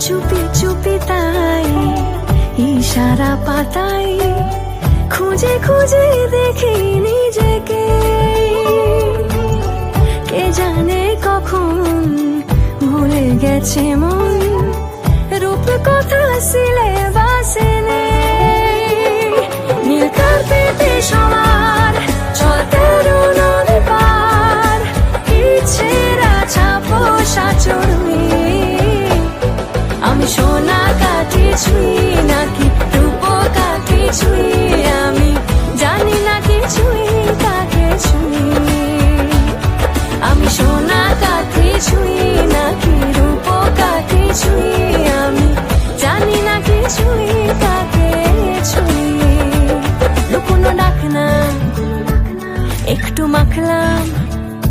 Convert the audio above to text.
চুপি চুপি তাই ইশারা পাতাই খুঁজে খুঁজে দেখি নিজেকে, কে জানে কখন ভুলে গেছে মন রূপ কথা সিলেবাসে নেই। নীল কার্পেটে সবার চলতে নদী পার, ইচ্ছেরা ছাপো সাচড়ুই। আমি সোনা কাঠি ছুঁই নাকি রূপ কাঠি ছুঁই, আমি জানি না কিছুই কাকে ছুঁই। আমি সোনা কাঠি ছুঁই নাকি রূপ কাঠি ছুঁই, আমি জানি না কিছুই কাকে ছুঁই। লুকোনো ডাক না একটু মাখলাম